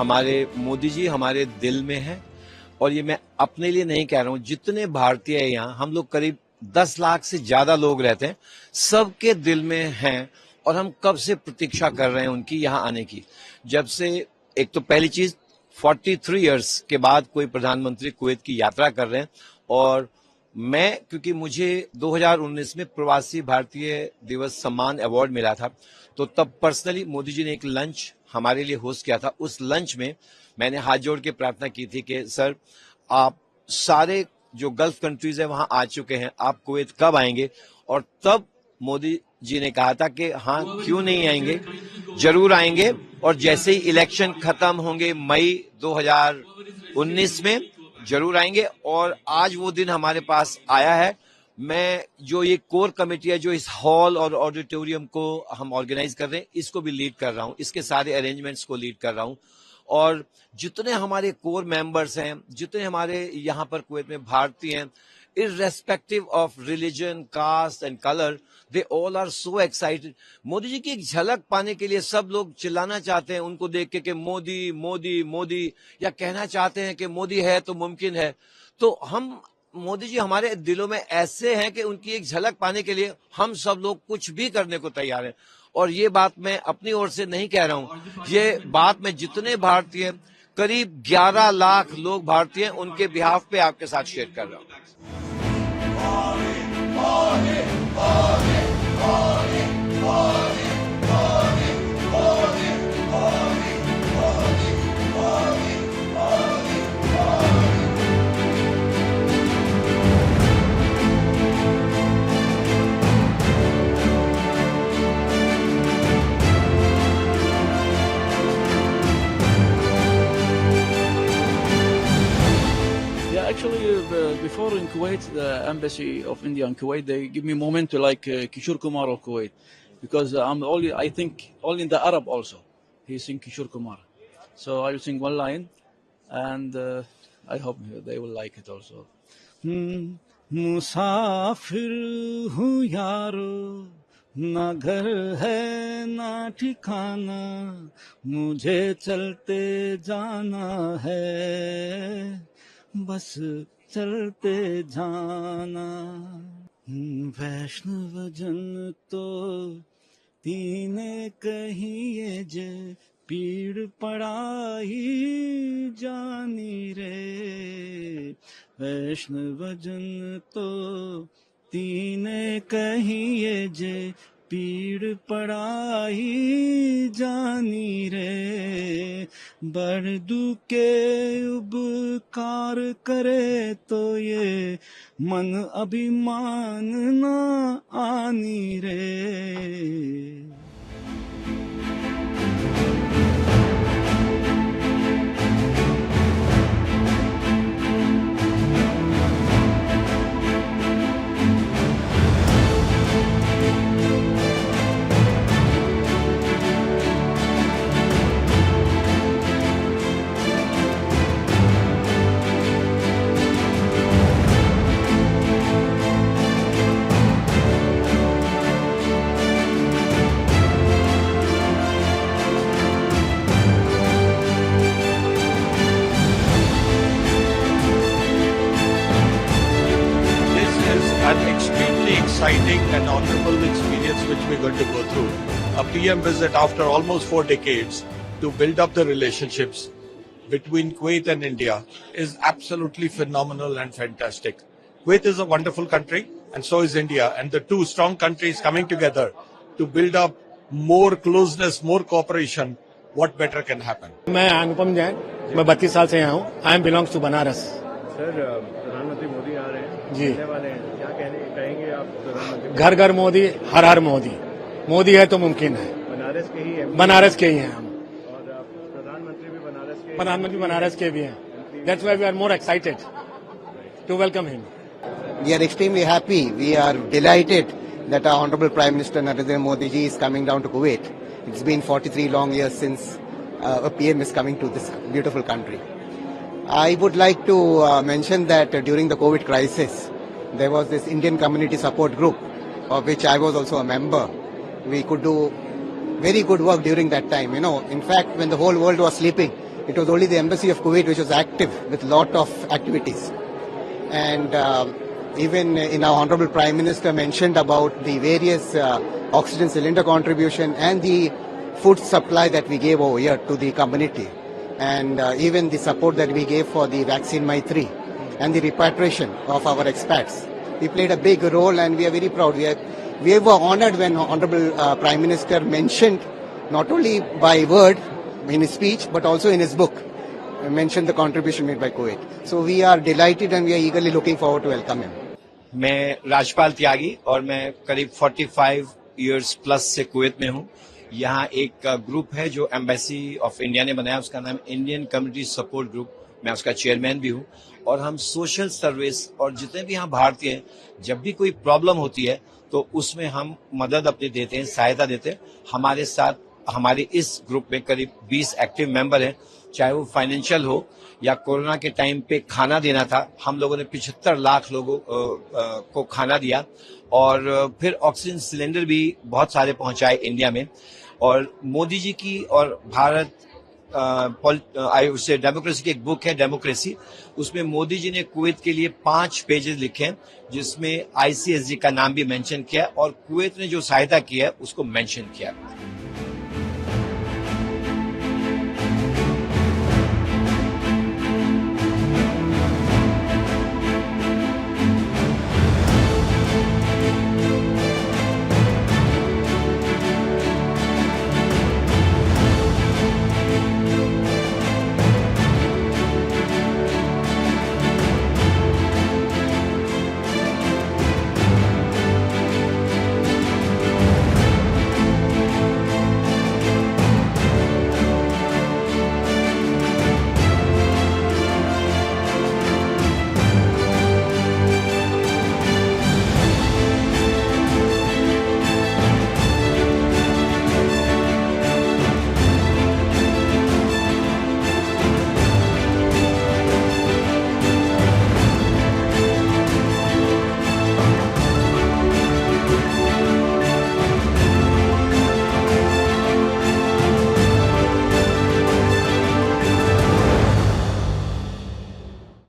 हमारे मोदी जी हमारे दिल में हैं और ये मैं अपने लिए नहीं कह रहा हूं, जितने भारतीय हैं यहाँ, हम लोग करीब 10 लाख से ज्यादा लोग रहते हैं, सबके दिल में हैं और हम कब से प्रतीक्षा कर रहे हैं उनकी यहाँ आने की। जब से एक तो पहली चीज 43 इयर्स के बाद कोई प्रधानमंत्री कुवैत की यात्रा कर रहे हैं और मैं, क्योंकि मुझे 2019 में प्रवासी भारतीय दिवस सम्मान अवार्ड मिला था, तो तब पर्सनली मोदी जी ने एक लंच हमारे लिए होस्ट किया था। उस लंच में मैंने हाथ जोड़ के प्रार्थना की थी कि सर, आप सारे जो गल्फ कंट्रीज है वहां आ चुके हैं, आप कुवैत कब आएंगे? और तब मोदी जी ने कहा था कि हाँ, क्यों नहीं आएंगे, जरूर आएंगे। और जैसे ही इलेक्शन खत्म होंगे मई 2019 में, जरूर आएंगे। और आज वो दिन हमारे पास आया है। मैं जो ये कोर कमेटी है, जो इस हॉल और ऑडिटोरियम को हम ऑर्गेनाइज कर रहे हैं, इसको भी लीड कर रहा हूँ, इसके सारे अरेंजमेंट्स को लीड कर रहा हूँ। और जितने हमारे कोर मेंबर्स हैं, जितने हमारे यहाँ पर कुवैत में भारतीय हैं, irrespective of religion, caste and color, they all are so excited. Modi ji की एक झलक पाने के लिए सब लोग चिल्लाना चाहते हैं उनको देख के कि मोदी मोदी मोदी, या कहना चाहते हैं कि मोदी है तो मुमकिन है। तो हम, मोदी जी हमारे दिलों में ऐसे हैं कि उनकी एक झलक पाने के लिए हम सब लोग कुछ भी करने को तैयार हैं। और ये बात मैं अपनी ओर से नहीं कह रहा हूं, ये बात मैं जितने भारतीय, करीब 11 लाख लोग भारतीय हैं, उनके बिहाफ पे आपके साथ शेयर कर रहा हूं। Actually, before in Kuwait, the embassy of India in Kuwait, they give me moment to like Kishore Kumar of Kuwait, because I'm only, I think, only in the Arab also. He sing Kishore Kumar. So I will sing one line, and I hope they will like it also. मुसाफिर हूँ यारो, ना घर है ना ठिकाना, मुझे चलते जाना है, बस चलते जाना। वैष्णव जन तो तीने कहिए जे, पीड़ पड़ाई जानी रे। वैष्णव जन तो तीने कहिए जे, पीड़ पड़ाई जानी रे। बड़ दुखे उपकार करे तो ये, मन अभिमान ना आनी रे। Exciting and honorable experience which we're going to go through. A PM visit after almost 4 decades to build up the relationships between Kuwait and India is absolutely phenomenal and fantastic. Kuwait is a wonderful country and so is India, and the two strong countries coming together to build up more closeness, more cooperation, what better can happen? मैं अनुपम जैन, मैं 32 साल से यहाँ हूँ. I am belongs to Banaras. Sir, प्रधानमंत्री मोदी आ रहे हैं, जी वाले हैं, क्या कहेंगे आप प्रधानमंत्री? घर घर मोदी, हर हर मोदी. मोदी है तो मुमकिन है. बनारस के ही हैं. बनारस के ही हैं हम. और प्रधानमंत्री भी बनारस के. प्रधानमंत्री बनारस के भी हैं. That's why we are more excited to welcome him. We are extremely happy. We are delighted that our Honorable Prime Minister Narendra Modi ji is coming down to Kuwait. It's been 43 long years since a PM is coming to this beautiful country. I would like to mention that during the COVID crisis, there was this Indian Community Support Group, of which I was also a member. We could do very good work during that time. You know, in fact, when the whole world was sleeping, it was only the embassy of Kuwait which was active with lot of activities. And even in our Honorable Prime Minister mentioned about the various oxygen cylinder contribution and the food supply that we gave over here to the community. And even the support that we gave for the vaccine Maitri and the repatriation of our expats. We played a big role and we are very proud. We were honored when Honorable Prime Minister mentioned, not only by word in his speech, but also in his book, mentioned the contribution made by Kuwait. So we are delighted and we are eagerly looking forward to welcome him. मैं राजपाल त्यागी और मैं करीब 45 years plus से Kuwait में हूँ। यहाँ एक group है जो एम्बेसी ऑफ इंडिया ने बनाया, उसका नाम इंडियन कम्युनिटी सपोर्ट ग्रुप, मैं उसका चेयरमैन भी हूँ। और हम सोशल सर्विस और जितने भी यहाँ भारतीय हैं, जब भी कोई प्रॉब्लम होती है तो उसमें हम मदद अपनी देते हैं, सहायता देते हैं। हमारे साथ हमारे इस ग्रुप में करीब 20 एक्टिव मेंबर हैं, चाहे वो फाइनेंशियल हो या कोरोना के टाइम पे खाना देना था, हम लोगों ने 75 लाख लोगों को खाना दिया और फिर ऑक्सीजन सिलेंडर भी बहुत सारे पहुंचाए इंडिया में। और मोदी जी की और भारत डेमोक्रेसी की एक बुक है डेमोक्रेसी, उसमें मोदी जी ने कुवैत के लिए 5 पेजेस लिखे हैं जिसमें ICSG का नाम भी मेंशन किया और कुवैत ने जो सहायता की है उसको मेंशन किया।